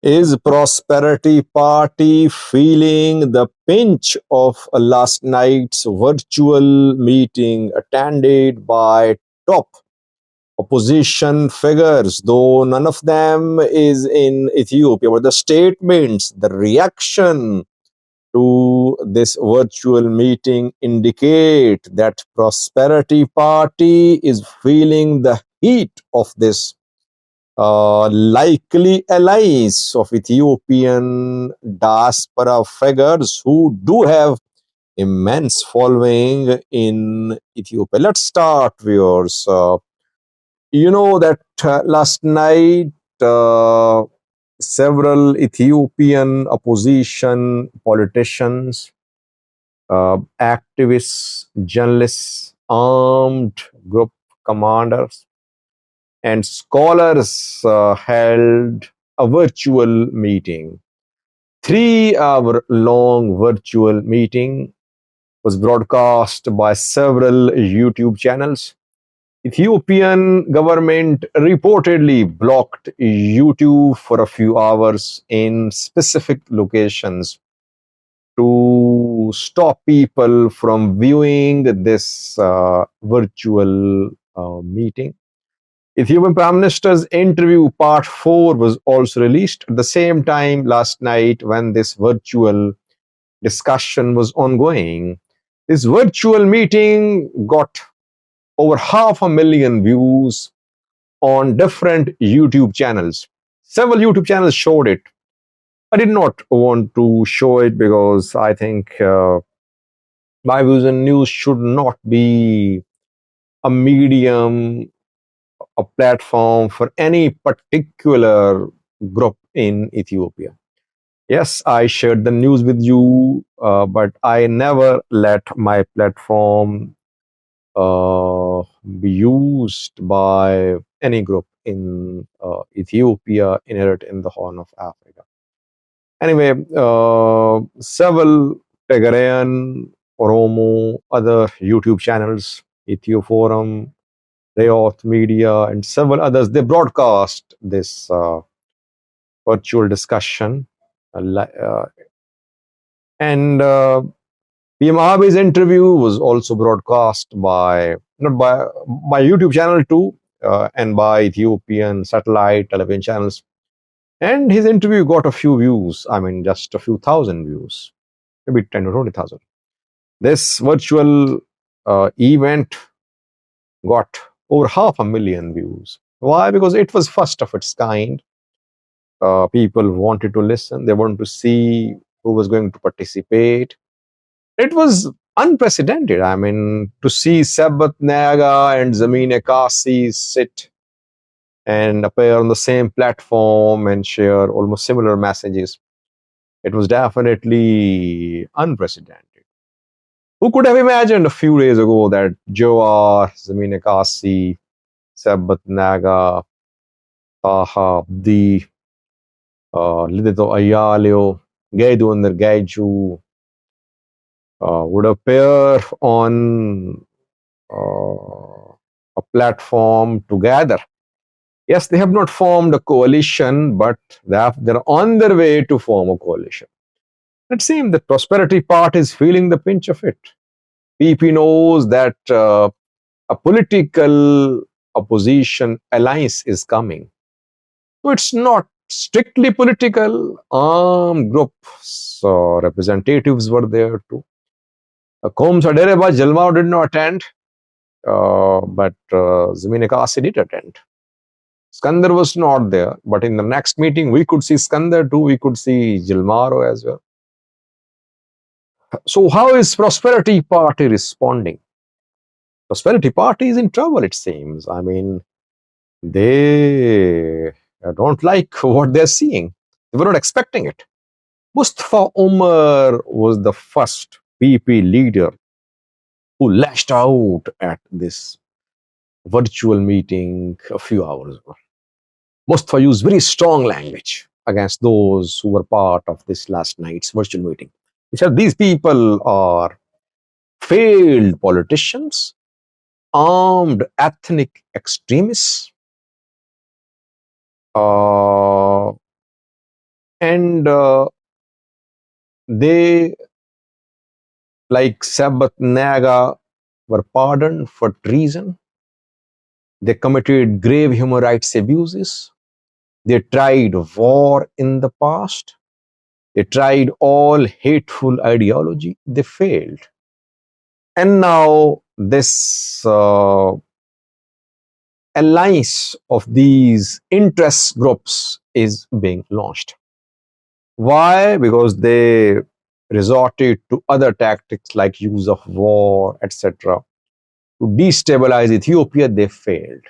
Is Prosperity Party feeling the pinch of last night's virtual meeting attended by top opposition figures, though none of them is in Ethiopia? But the statements, the reaction to this virtual meeting indicate that Prosperity Party is feeling the heat of this likely allies of Ethiopian diaspora figures who do have immense following in Ethiopia. Let's start, viewers. You know that last night several Ethiopian opposition politicians, activists, journalists, armed group commanders, and scholars held a virtual meeting. 3 hour long virtual meeting was broadcast by several YouTube channels. Ethiopian government reportedly blocked YouTube for a few hours in specific locations to stop people from viewing this virtual meeting. Ethiopian Prime Minister's interview part 4 was also released at the same time last night when this virtual discussion was ongoing. This virtual meeting got over 500,000 views on different YouTube channels. Several YouTube channels showed it. I did not want to show it because I think my views and news should not be a medium, a platform for any particular group in Ethiopia. Yes, I shared the news with you, but I never let my platform be used by any group in Ethiopia inherent in the Horn of Africa. Anyway, several Tigrayan, Oromo, other YouTube channels, Ethioforum, Rayoth Media, and several others, they broadcast this virtual discussion. And PM Abi's interview was also broadcast by, not by, my YouTube channel too, and by Ethiopian satellite television channels. And his interview got a few views. I mean, just a few thousand views, maybe 10 or 20,000. This virtual event got over 500,000 views. Why? Because it was first of its kind. People wanted to listen. They wanted to see who was going to participate. It was unprecedented. I mean, to see Sabbath Naga and Zamine Kasi sit and appear on the same platform and share almost similar messages, it was definitely unprecedented. Who could have imagined a few days ago that Jawar, Zamine Kasi, Sabbath Naga, Taha Abdi, Lidito Ayalio, Gaidu Under Gaiju would appear on a platform together. Yes, they have not formed a coalition, but they're on their way to form a coalition. It seems that Prosperity Party is feeling the pinch of it. PP knows that a political opposition alliance is coming. So it's not strictly political. Armed groups representatives were there too. Kom Sadereba Jalmao did not attend, but Zamine Kasi did attend. Skandar was not there, but in the next meeting, we could see Skandar too, we could see Jilmaro as well. So how is Prosperity Party responding? Prosperity Party is in trouble, it seems. I mean, they don't like what they're seeing. They were not expecting it. Mustafa Umar was the first PP leader who lashed out at this virtual meeting a few hours ago. Mustafa used very strong language against those who were part of this last night's virtual meeting. He said these people are failed politicians, armed ethnic extremists, And they, like Sabbath Naga, were pardoned for treason. They committed grave human rights abuses. They tried war in the past. They tried all hateful ideology. They failed. And now this alliance of these interest groups is being launched. Why? Because they resorted to other tactics like use of war, etc. To destabilize Ethiopia. They failed.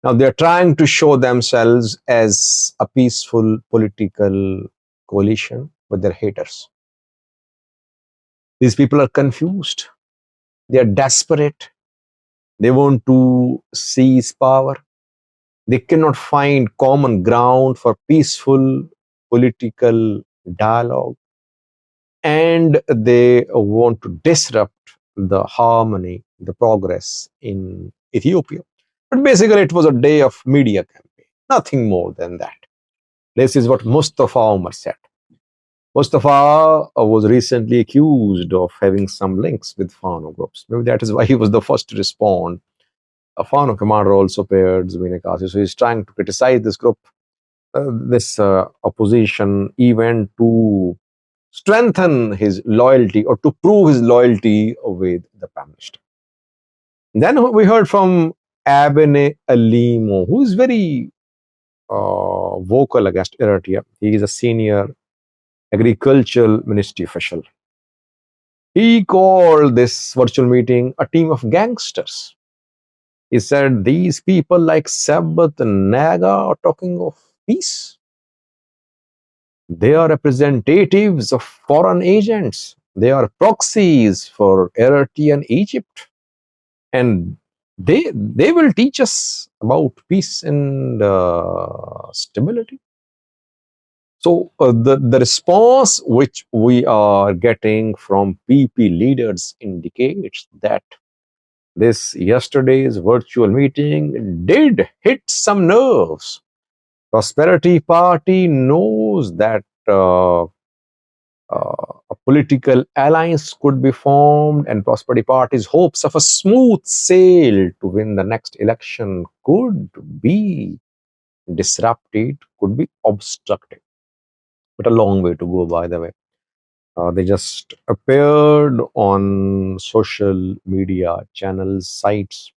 Now they're trying to show themselves as a peaceful political coalition with their haters. These people are confused. They are desperate. They want to seize power. They cannot find common ground for peaceful political dialogue. And they want to disrupt the harmony, the progress in Ethiopia. But basically, it was a day of media campaign, nothing more than that. This is what Mustafa Omar said. Mustafa was recently accused of having some links with Fano groups. Maybe that is why he was the first to respond. A Fano commander also paired Zamina Kasi. So he's trying to criticize this group, this opposition event to strengthen his loyalty or to prove his loyalty with the Prime Minister. Then we heard from Abene Alimo, who is very vocal against Eritrea. He is a senior agricultural ministry official. He called this virtual meeting a team of gangsters. He said these people like Sabbath and Naga are talking of peace. They are representatives of foreign agents. They are proxies for Eritrea and Egypt. And they will teach us about peace and stability. So the response which we are getting from PP leaders indicates that this yesterday's virtual meeting did hit some nerves. Prosperity Party knows that a political alliance could be formed, and Prosperity Party's hopes of a smooth sail to win the next election could be disrupted, could be obstructed. But a long way to go, by the way. They just appeared on social media channels, sites.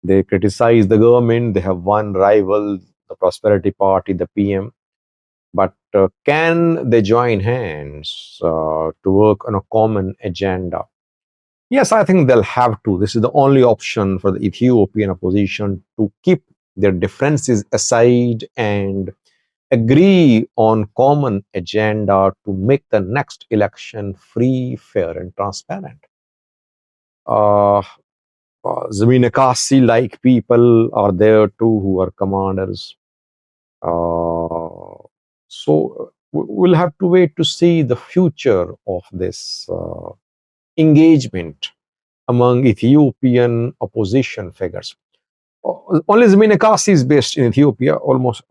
They criticize the government. They have one rival, the Prosperity Party, the PM. But can they join hands to work on a common agenda? Yes, I think they'll have to. This is the only option for the Ethiopian opposition to keep their differences aside and agree on common agenda to make the next election free, fair, and transparent. Uh, Zamina Kasi like people are there too who are commanders. So we'll have to wait to see the future of this engagement among Ethiopian opposition figures. Only Zamina Kasi is based in Ethiopia. Almost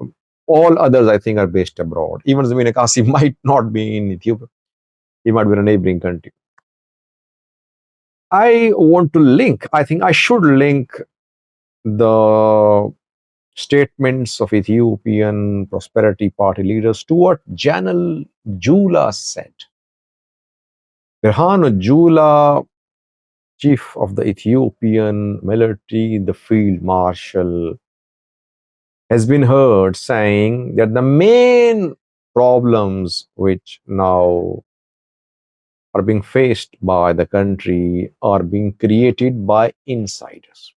all others, I think, are based abroad. Even Zamina Kasi might not be in Ethiopia. He might be in a neighboring country. I want to link, I think I should link the statements of Ethiopian Prosperity Party leaders to what Janel Jula said. Birhanu Jula, chief of the Ethiopian military, the field marshal, has been heard saying that the main problems which now are being faced by the country are being created by insiders.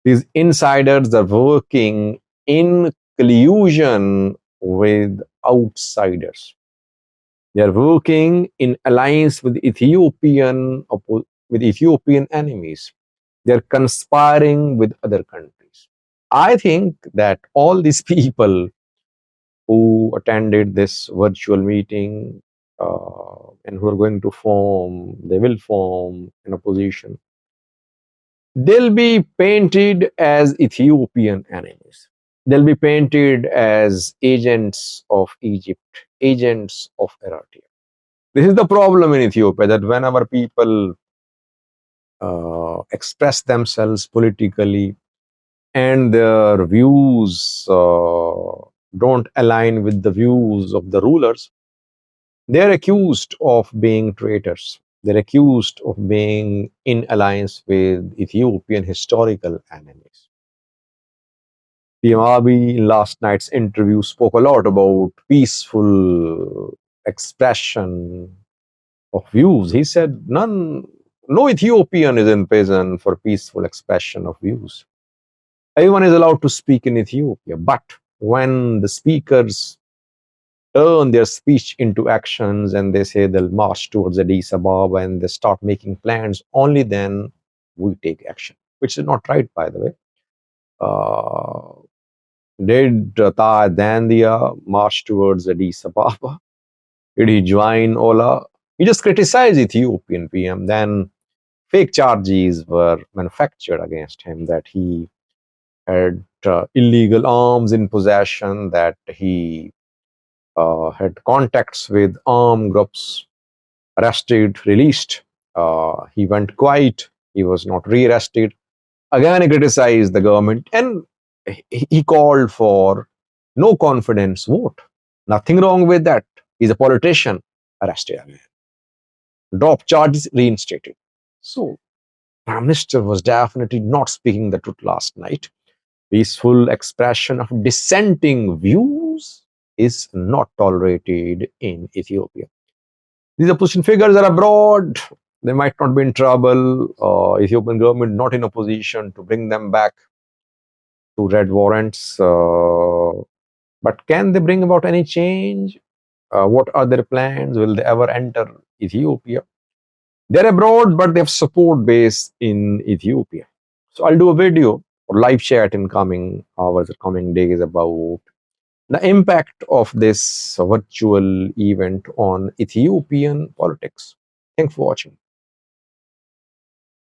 These insiders are working in collusion with outsiders. They are working in alliance with Ethiopian enemies. They are conspiring with other countries. I think that all these people who attended this virtual meeting and who are going to they will form an opposition. They'll be painted as Ethiopian enemies. They'll be painted as agents of Egypt, agents of Eritrea. This is the problem in Ethiopia, that whenever people express themselves politically and their views don't align with the views of the rulers, they're accused of being traitors. They're accused of being in alliance with Ethiopian historical enemies. PM Abiy in last night's interview spoke a lot about peaceful expression of views. He said no Ethiopian is in prison for peaceful expression of views. Everyone is allowed to speak in Ethiopia, but when the speakers turn their speech into actions and they say they'll march towards Addis Ababa and they start making plans, only then we take action, which is not right, by the way. Uh, did Taha Dandia march towards Addis Ababa? Did he join Ola? He just criticized Ethiopian PM. Then fake charges were manufactured against him, that he had illegal arms in possession, that he had contacts with armed groups, arrested, released. He went quiet. He was not rearrested. Again, he criticized the government and he called for no confidence vote. Nothing wrong with that. He's a politician. Arrested again. Drop charges, reinstated. So, Prime Minister was definitely not speaking the truth last night. Peaceful expression of dissenting views is not tolerated in Ethiopia. These opposition figures are abroad. They might not be in trouble. Ethiopian government not in a position to bring them back to red warrants. But can they bring about any change? What are their plans? Will they ever enter Ethiopia? They're abroad, but they have support base in Ethiopia. So I'll do a video or live chat in coming hours or coming days about the impact of this virtual event on Ethiopian politics. Thanks for watching.